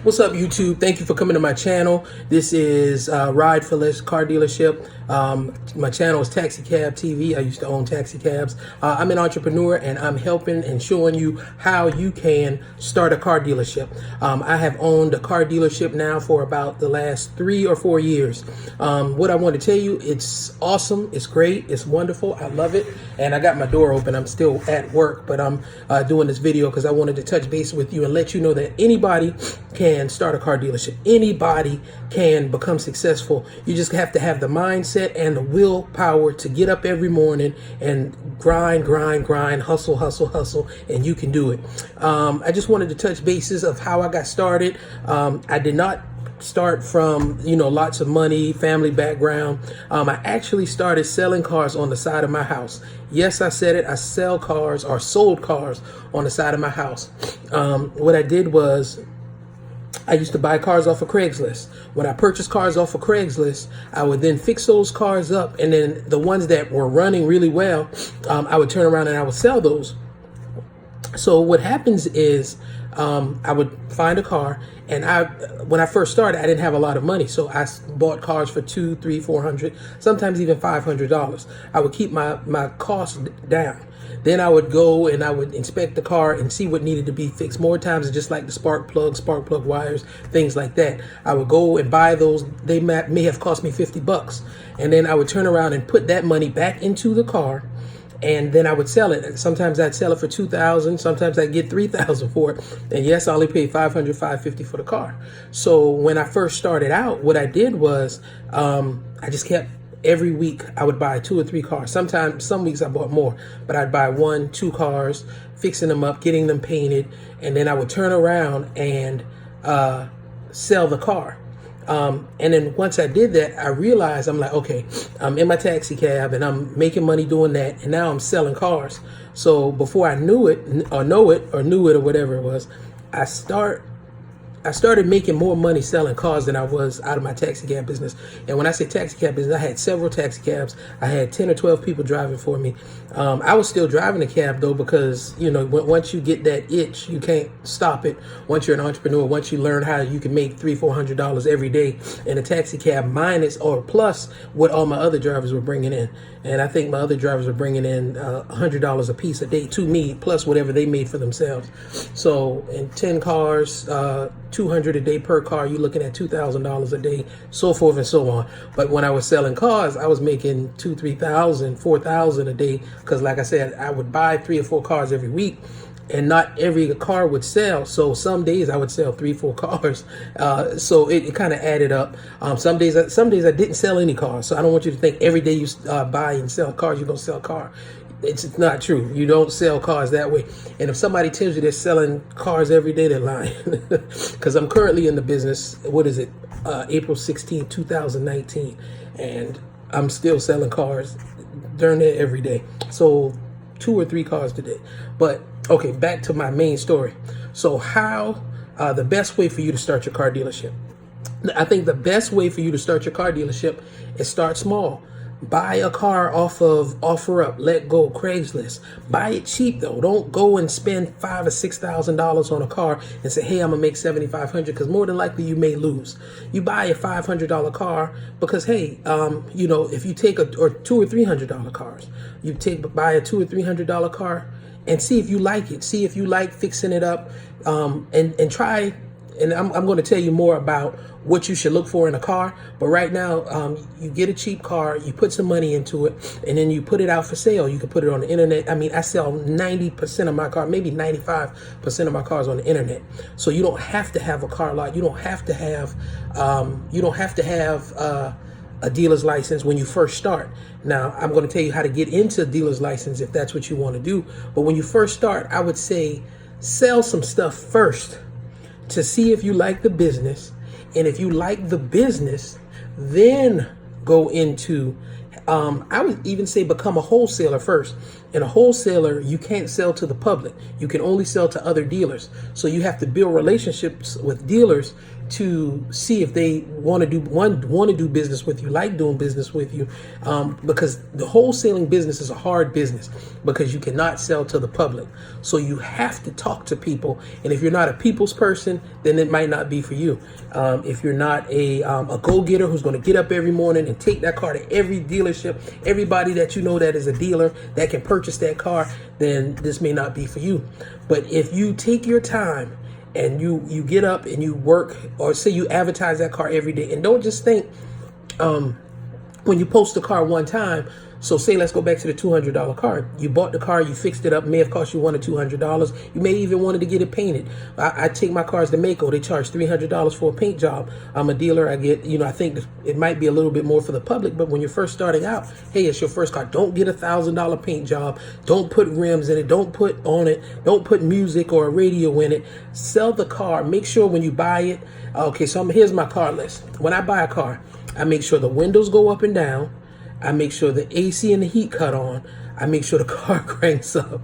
What's up, YouTube? Thank you for coming to my channel. This is Ride for Less Car Dealership. My channel is Taxi Cab TV. I used to own taxi cabs. I'm an entrepreneur, and I'm helping and showing you how you can start a car dealership. I have owned a car dealership now for about the last 3 or 4 years. What I want to tell you, it's awesome, it's great, it's wonderful, I love it, and I got my door open. I'm still at work, but I'm doing this video because I wanted to touch base with you and let you know that anybody can start a car dealership. Anybody can become successful. You just have to have the mindset and the willpower to get up every morning and grind, hustle, and you can do it. I just wanted to touch bases of how I got started. I did not start from, lots of money, family background. I actually started selling cars on the side of my house. Yes, I said it. I sell cars or sold cars on the side of my house. What I did was I used to buy cars off of Craigslist. When I purchased cars off of Craigslist, I would then fix those cars up, and then the ones that were running really well, I would turn around and I would sell those. So what happens is I would find a car, and when I first started, I didn't have a lot of money, so I bought cars for $200, $300, $400, sometimes even $500. I would keep my costs down. Then I would go and I would inspect the car and see what needed to be fixed. More times, just like the spark plug wires, things like that. I would go and buy those. They may have cost me $50, and then I would turn around and put that money back into the car, and then I would sell it. Sometimes I'd sell it for $2,000. Sometimes I'd get $3,000 for it. And yes, I only paid $500, $550 for the car. So when I first started out, what I did was I just kept. Every week I would buy 2 or 3 cars. Sometimes, some weeks I bought more, but I'd buy 1, 2 cars, fixing them up, getting them painted, and then I would turn around and sell the car. And then once I did that, I realized, I'm like, okay, I'm in my taxi cab and I'm making money doing that, and now I'm selling cars. So before I knew it or whatever it was, I started making more money selling cars than I was out of my taxi cab business. And when I say taxi cab business, I had several taxi cabs. I had 10 or 12 people driving for me. I was still driving a cab though, because once you get that itch, you can't stop it. Once you're an entrepreneur, once you learn how you can make $300, $400 every day in a taxi cab, minus or plus what all my other drivers were bringing in. And I think my other drivers were bringing in $100 a piece a day to me, plus whatever they made for themselves. So in 10 cars, $200 a day per car, you're looking at $2,000 a day, so forth and so on. But when I was selling cars, I was making $2,000, $3,000, $4,000 a day, because like I said, I would buy 3 or 4 cars every week, and not every car would sell. So some days I would sell 3, 4 cars. So it kind of added up. Some days I didn't sell any cars. So I don't want you to think every day you buy and sell cars, you're gonna sell a car. It's not true. You don't sell cars that way. And if somebody tells you they're selling cars every day, they're lying. Because I'm currently in the business, what is it, April 16, 2019. And I'm still selling cars during it every day. Sold 2 or 3 cars today. But okay, back to my main story. So how, the best way for you to start your car dealership. I think the best way for you to start your car dealership is start small. Buy a car off of OfferUp, Let Go, Craigslist. Buy it cheap though. Don't go and spend $5,000 or $6,000 on a car and say, hey, I'm gonna make $7,500, because more than likely you may lose. You buy a $500 car because, hey, if you take or $200 or $300 cars, buy a $200 or $300 car and see if you like it. See if you like fixing it up, and try. And I'm going to tell you more about what you should look for in a car. But right now, you get a cheap car, you put some money into it, and then you put it out for sale. You can put it on the internet. I mean, I sell 90% of my car, maybe 95% of my cars on the internet. So you don't have to have a car lot. You don't have to have a dealer's license when you first start. Now, I'm going to tell you how to get into a dealer's license if that's what you want to do. But when you first start, I would say sell some stuff first to see if you like the business. And if you like the business, then go into, I would even say become a wholesaler first. in a wholesaler, you can't sell to the public. You can only sell to other dealers. So you have to build relationships with dealers to see if they want to do business with you, like doing business with you, because the wholesaling business is a hard business because you cannot sell to the public. So you have to talk to people, and if you're not a people's person, then it might not be for you. If you're not a go-getter who's going to get up every morning and take that car to every dealership, everybody that you know that is a dealer that can purchase that car, then this may not be for you. But if you take your time and you get up and you work, or say you advertise that car every day, and don't just think when you post the car one time. So say, let's go back to the $200 car. You bought the car, you fixed it up, may have cost you $100 or $200. You may even wanted to get it painted. I take my cars to Maaco. They charge $300 for a paint job. I'm a dealer. I get, I think it might be a little bit more for the public, but when you're first starting out, hey, it's your first car. Don't get $1,000 paint job. Don't put rims in it. Don't put music or a radio in it. Sell the car. Make sure when you buy it. Okay, so here's my car list. When I buy a car, I make sure the windows go up and down. I make sure the AC and the heat cut on. I make sure the car cranks up.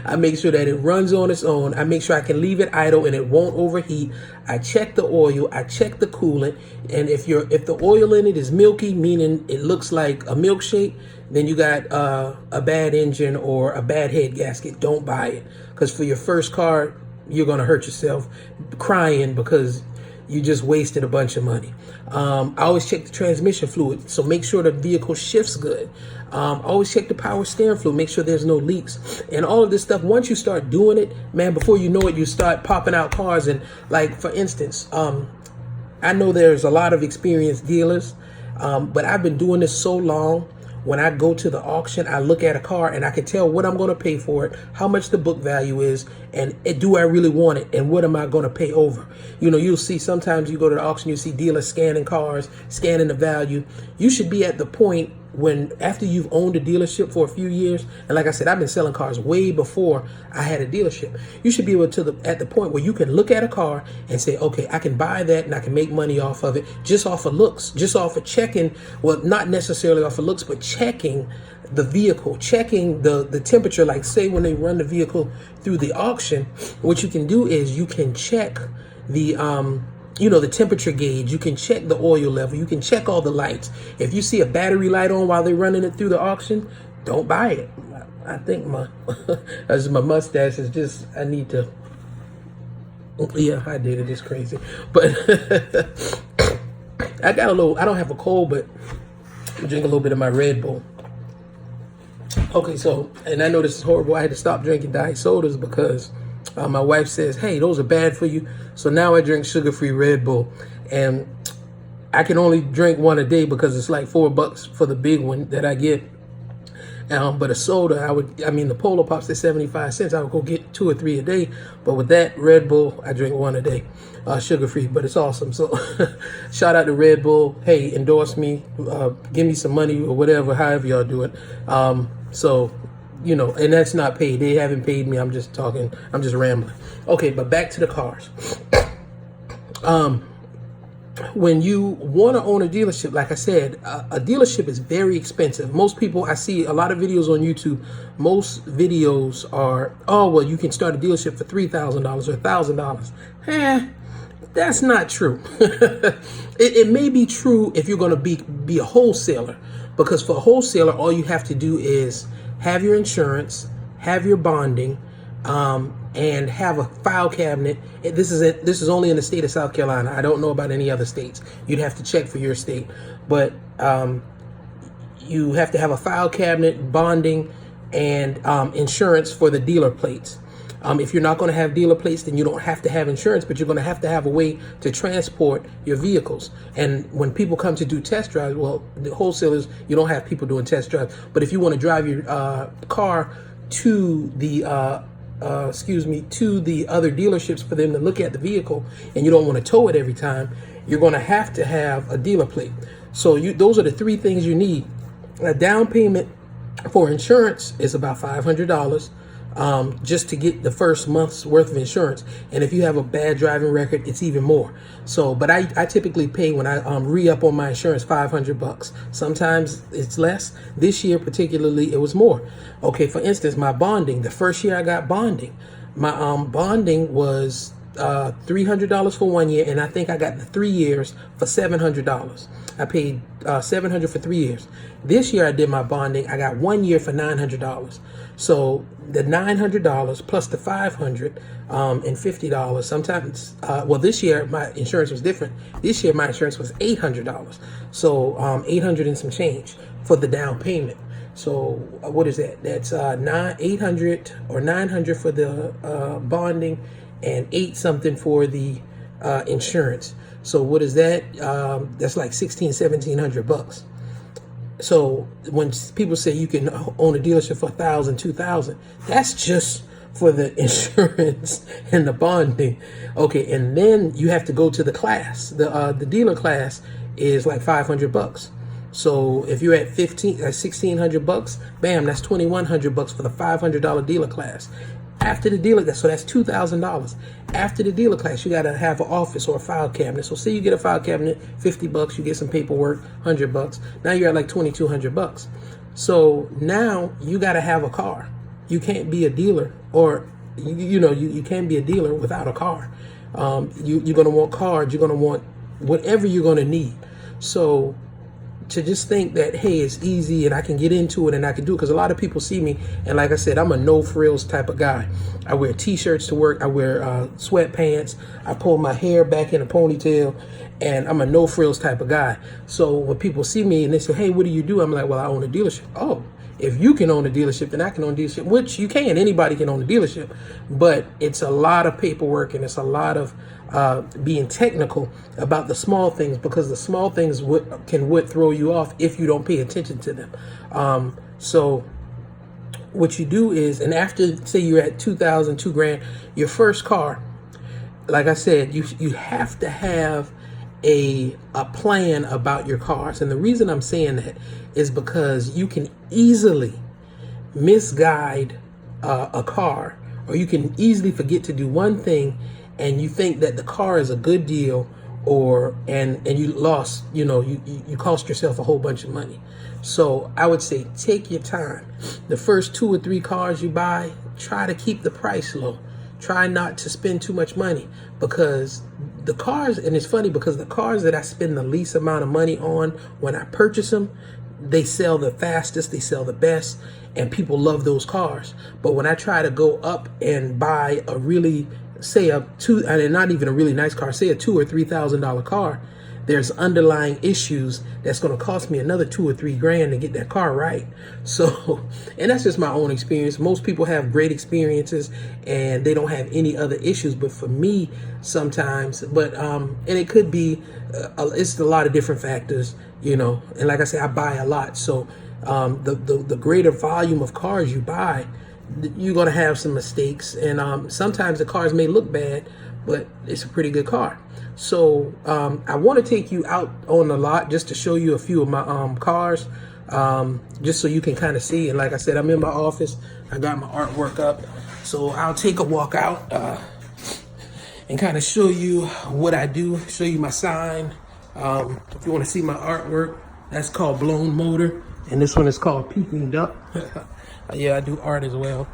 I make sure that it runs on its own. I make sure I can leave it idle and it won't overheat. I check the oil. I check the coolant. And if the oil in it is milky, meaning it looks like a milkshake, then you got a bad engine or a bad head gasket. Don't buy it, because for your first car, you're going to hurt yourself crying because you just wasted a bunch of money. I always check the transmission fluid, so make sure the vehicle shifts good. Always check the power steering fluid, make sure there's no leaks. And all of this stuff, once you start doing it, man, before you know it, you start popping out cars. And like, for instance, I know there's a lot of experienced dealers, but I've been doing this so long. When I go to the auction, I look at a car and I can tell what I'm going to pay for it, how much the book value is, and do I really want it, and what am I going to pay over? You'll see sometimes you go to the auction, you see dealers scanning cars, scanning the value. You should be at the point when, after you've owned a dealership for a few years, and like I said, I've been selling cars way before I had a dealership. You should be able at the point where you can look at a car and say, okay, I can buy that and I can make money off of it, just off of looks, just off of checking, well, not necessarily off of looks, but checking the vehicle, checking the temperature. Like, say when they run the vehicle through the auction, what you can do is you can check the the temperature gauge. You can check the oil level. You can check all the lights. If you see a battery light on while they're running it through the auction, don't buy it. I think my mustache is just, I need to, yeah, I did it. It's crazy. But I don't have a cold, but I drink a little bit of my Red Bull. Okay, so, and I know this is horrible. I had to stop drinking diet sodas because my wife says, hey, those are bad for you. So now I drink sugar-free Red Bull. And I can only drink one a day because it's like $4 for the big one that I get. But a soda, the Polar Pops at 75 cents. I would go get 2 or 3 a day. But with that Red Bull, I drink one a day, sugar-free, but it's awesome. So shout out to Red Bull. Hey, endorse me, give me some money or whatever, however y'all do it. And that's not paid. They haven't paid me. I'm just talking. I'm just rambling. Okay, but back to the cars. When you want to own a dealership, like I said, a dealership is very expensive. Most people, I see a lot of videos on YouTube. Most videos are, oh, well, you can start a dealership for $3,000 or $1,000. That's not true. It may be true if you're going to be a wholesaler, because for a wholesaler, all you have to do is have your insurance, have your bonding, and have a file cabinet. This is only in the state of South Carolina. I don't know about any other states. You'd have to check for your state. But you have to have a file cabinet, bonding, and insurance for the dealer plates. If you're not going to have dealer plates, then you don't have to have insurance, but you're going to have a way to transport your vehicles. And when people come to do test drives, well, the wholesalers, you don't have people doing test drives. But if you want to drive your car to the other dealerships for them to look at the vehicle, and you don't want to tow it every time, you're going to have a dealer plate. So those are the 3 things you need. A down payment for insurance is about $500. just to get the first month's worth of insurance. And if you have a bad driving record, it's even more. So, but I typically pay when I re-up on my insurance $500. Sometimes it's less. This year particularly, it was more. Okay, for instance, my bonding. The first year I got bonding, my bonding was $300 for 1 year, and I think I got the 3 years for $700. I paid $700 for 3 years. This year I did my bonding. I got 1 year for $900. So the $900 plus the $500 and $50. Sometimes, well, this year my insurance was different. This year my insurance was $800. So $800 and some change for the down payment. So what is that? That's $800 or $900 for the bonding, and $8 something for the insurance. So what is that? That's like $1,700 So when people say you can own a dealership for $1,000, $2,000, that's just for the insurance and the bonding. Okay, and then you have to go to the class. The dealer class is like $500. So if you're at $1,600, bam, that's $2,100 for the $500 dealer class. After the dealer, so that's $2,000. After the dealer class, you got to have an office or a file cabinet. So say you get a file cabinet, $50, you get some paperwork, $100. Now you're at like $2,200. So now you got to have a car. You can't be a dealer, or you can't be a dealer without a car. You're going to want cards. You're going to want whatever you're going to need. So to just think that, hey, it's easy and I can get into it and I can do it, because a lot of people see me, and like I said, I'm a no frills type of guy. I wear t-shirts to work. I wear sweatpants. I pull my hair back in a ponytail, and I'm a no frills type of guy. So when people see me and they say, hey, what do you do? I'm like, well, I own a dealership. Oh, if you can own a dealership, then I can own a dealership, which you can. Anybody can own a dealership, but it's a lot of paperwork and it's a lot of being technical about the small things, because the small things would throw you off if you don't pay attention to them. So what you do is, and after, say you're at $2,000, $2,000, your first car, like I said, you have to have a plan about your cars. And the reason I'm saying that is because you can easily misguide a car, or you can easily forget to do one thing and you think that the car is a good deal, and you lost, you cost yourself a whole bunch of money. So I would say take your time. The first 2 or 3 cars you buy, try to keep the price low. Try not to spend too much money, because the cars, and it's funny because the cars that I spend the least amount of money on, when I purchase them, they sell the fastest, they sell the best, and people love those cars. But when I try to go up and buy a really, say and not even a really nice car, say a $2,000 or $3,000 car, there's underlying issues that's going to cost me another $2 or $3,000 to get that car right. So, and that's just my own experience. Most people have great experiences and they don't have any other issues, but for me, sometimes, and it could be, it's a lot of different factors, and like I say, I buy a lot. So, the greater volume of cars you buy, you're going to have some mistakes, and sometimes the cars may look bad, but it's a pretty good car. So I want to take you out on the lot just to show you a few of my cars, just so you can kind of see. And like I said, I'm in my office. I got my artwork up, so I'll take a walk out and kind of show you what I do, show you my sign. If you want to see my artwork, that's called Blown Motor, and this one is called Peking Duck. Yeah, I do art as well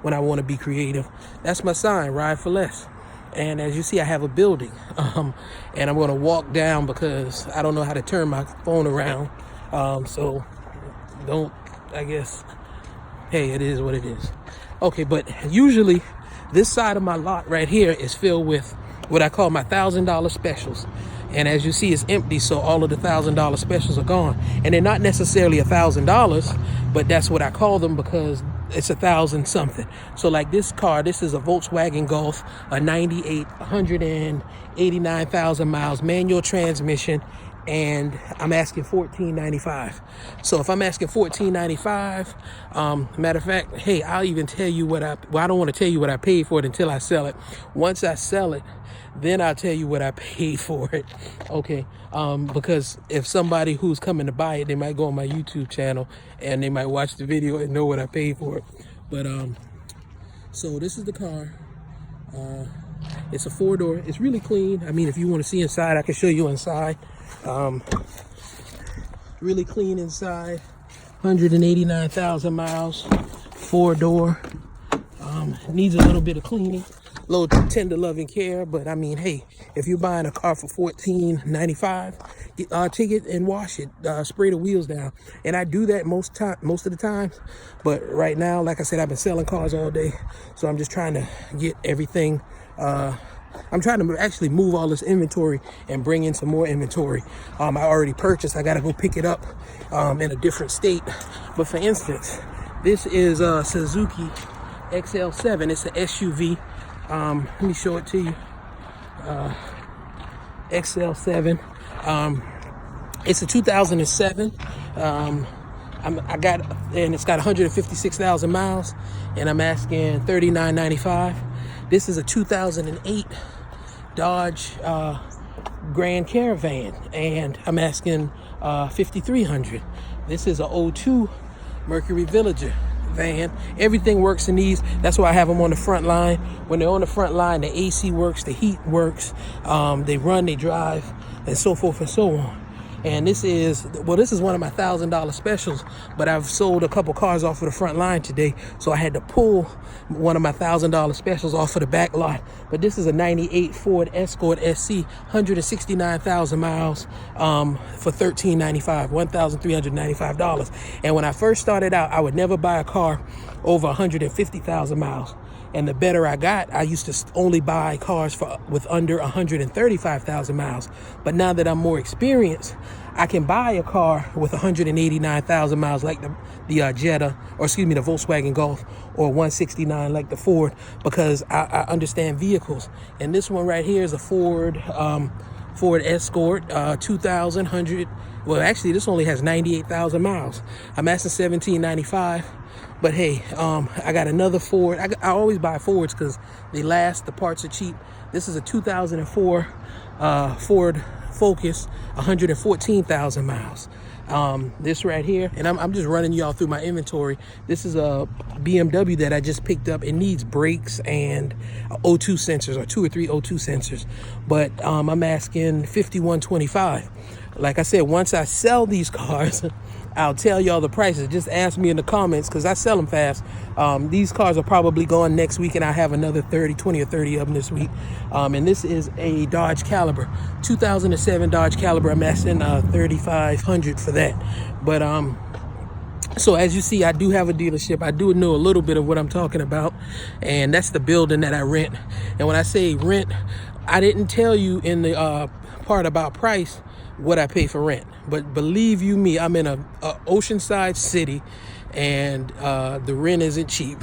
when I want to be creative. That's my sign, Ride for Less. And as you see, I have a building, and I'm going to walk down because I don't know how to turn my phone around. So I guess, hey, it is what it is. Okay, but usually this side of my lot right here is filled with what I call my $1,000 specials. And as you see, it's empty, so all of the $1,000 specials are gone. And they're not necessarily $1,000, but that's what I call them because it's 1,000 something. So like this car, this is a Volkswagen Golf, a 98, 189,000 miles, manual transmission, and I'm asking $1,495. So if I'm asking $1,495, matter of fact, hey, I'll even tell you I don't want to tell you what I paid for it until I sell it. Once I sell it, then I'll tell you what I paid for it. Okay, because if somebody who's coming to buy it, they might go on my YouTube channel and they might watch the video and know what I paid for it. But So this is the car. It's a 4-door. It's really clean. I mean, if you want to see inside, I can show you inside. Really clean inside. 189,000 miles. 4-door. Needs a little bit of cleaning, a little tender loving care, but I mean, hey, if you're buying a car for $14.95, take it and wash it, spray the wheels down. And I do that most of the time, but right now, like I said, I've been selling cars all day, so I'm just trying to get everything. I'm trying to actually move all this inventory and bring in some more inventory. I already purchased. I got to go pick it up in a different state. But for instance, this is a Suzuki XL7. It's an SUV. Let me show it to you. XL7. It's a 2007. It's got 156,000 miles, and I'm asking $39.95. This is a 2008 Dodge Grand Caravan, and I'm asking $5,300. This is a 02 Mercury Villager van. Everything works in these. That's why I have them on the front line. When they're on the front line, the AC works, the heat works, they run, they drive, and so forth and so on. And this is one of my $1,000 specials, but I've sold a couple cars off of the front line today, so I had to pull one of my $1,000 specials off of the back lot. But this is a 98 Ford Escort SC, 169,000 miles, for $1,395, $1,395. And when I first started out, I would never buy a car over 150,000 miles. And the better I got, I used to only buy cars with under 135,000 miles. But now that I'm more experienced, I can buy a car with 189,000 miles like the Jetta, or excuse me, the Volkswagen Golf, or 169 like the Ford, because I understand vehicles. And this one right here is a Ford Escort, 2,100. Well, actually, this only has 98,000 miles. I'm asking $1,795. But hey, I got another Ford. I always buy Fords because they last, the parts are cheap. This is a 2004 Ford Focus, 114,000 miles. This right here, and I'm just running y'all through my inventory. This is a BMW that I just picked up. It needs brakes and O2 sensors, or 2 or 3 O2 sensors. But I'm asking $51.25. Like I said, once I sell these cars, I'll tell y'all the prices. Just ask me in the comments, because I sell them fast. These cars are probably gone next week, and I have another 20 or 30 of them this week. And this is a Dodge Caliber, 2007 Dodge Caliber. I'm asking $3,500 for that. But so as you see, I do have a dealership. I do know a little bit of what I'm talking about, and that's the building that I rent. And when I say rent, I didn't tell you in the part about price what I pay for rent, but believe you me, I'm in a oceanside city, and the rent isn't cheap.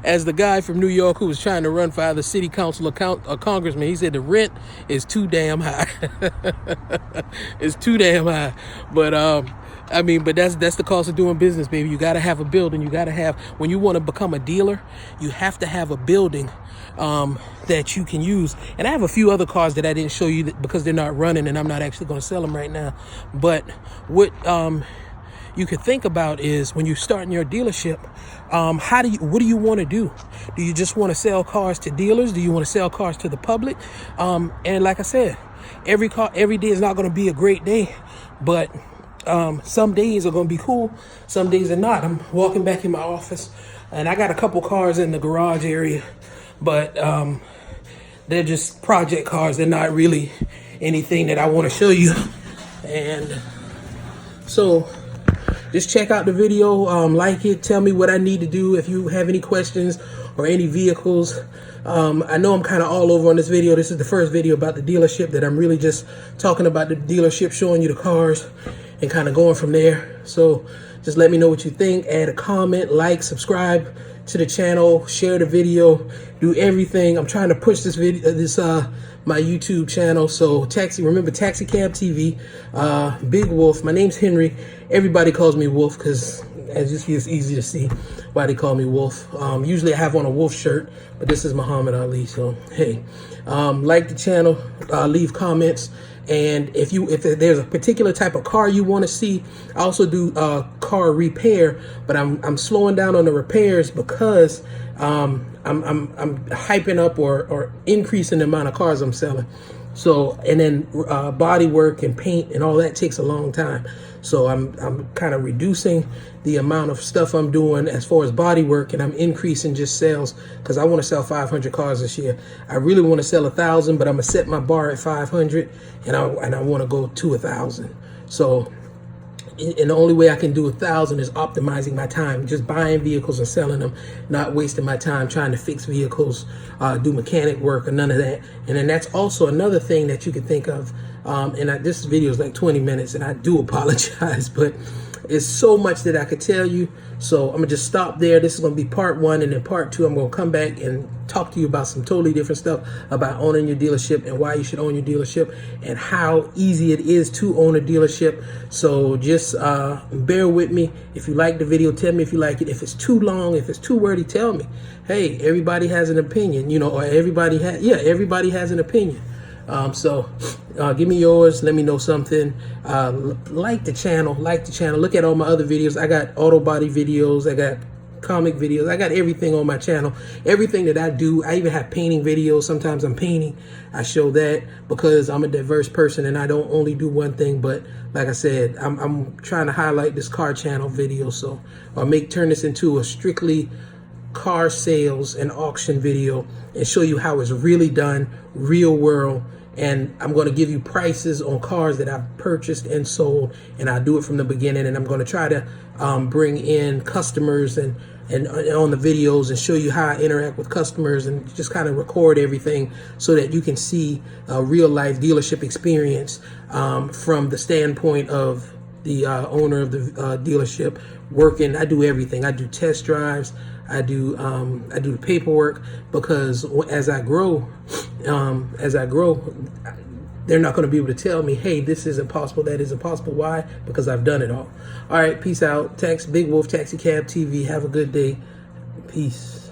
As the guy from New York who was trying to run for either city council or congressman, he said the rent is too damn high. It's too damn high. But I mean, but that's the cost of doing business, baby. You got to have a building. You got to have, when you want to become a dealer, you have to have a building that you can use. And I have a few other cars that I didn't show you because they're not running, and I'm not actually going to sell them right now. But what you could think about is, when you're starting your dealership, what do you want to do? Do you just want to sell cars to dealers? Do you want to sell cars to the public? And like I said, every day is not going to be a great day, but some days are going to be cool, some days are not. I'm walking back in my office, and I got a couple cars in the garage area, but they're just project cars. They're not really anything that I want to show you. And so just check out the video, like it, tell me what I need to do if you have any questions or any vehicles. I know I'm kind of all over on this video. This is the first video about the dealership that I'm really just talking about the dealership, showing you the cars and kind of going from there. So just let me know what you think. Add a comment, like, subscribe to the channel, share the video, do everything. I'm trying to push this video, my YouTube channel. So remember Taxi Cab TV, Big Wolf. My name's Henry. Everybody calls me Wolf because, as you see, it's easy to see why they call me Wolf. Usually I have on a Wolf shirt, but this is Muhammad Ali. So hey, like the channel, leave comments. And if there's a particular type of car you want to see, I also do car repair, but I'm slowing down on the repairs because I'm hyping up or increasing the amount of cars I'm selling. So, and then body work and paint and all that takes a long time. So I'm kind of reducing the amount of stuff I'm doing as far as body work, and I'm increasing just sales because I want to sell 500 cars this year. I really want to sell 1,000, but I'm gonna set my bar at 500, and I want to go to 1,000. So, and the only way I can do 1,000 is optimizing my time, just buying vehicles and selling them, not wasting my time trying to fix vehicles, do mechanic work or none of that. And then that's also another thing that you can think of. This video is like 20 minutes and I do apologize, but it's so much that I could tell you. So I'm gonna just stop there. This is gonna be part 1, and then part 2, I'm gonna come back and talk to you about some totally different stuff about owning your dealership and why you should own your dealership and how easy it is to own a dealership. So just bear with me. If you like the video, tell me if you like it. If it's too long, if it's too wordy, tell me. Hey, everybody has an opinion, you know, or everybody has an opinion. Give me yours. Let me know something. Like the channel. Look at all my other videos. I got auto body videos. I got comic videos. I got everything on my channel. Everything that I do. I even have painting videos. Sometimes I'm painting. I show that because I'm a diverse person and I don't only do one thing. But like I said, I'm trying to highlight this car channel video. So I'll turn this into a strictly car sales and auction video and show you how it's really done, real world. And I'm going to give you prices on cars that I've purchased and sold, and I'll do it from the beginning. And I'm going to try to bring in customers and on the videos and show you how I interact with customers and just kind of record everything so that you can see a real life dealership experience from the standpoint of the owner of the dealership working. I do everything. I do test drives. I do the paperwork, because as I grow, they're not going to be able to tell me, hey, this isn't possible, that isn't possible. Why? Because I've done it all. All right, peace out. Big Wolf Taxi Cab TV. Have a good day. Peace.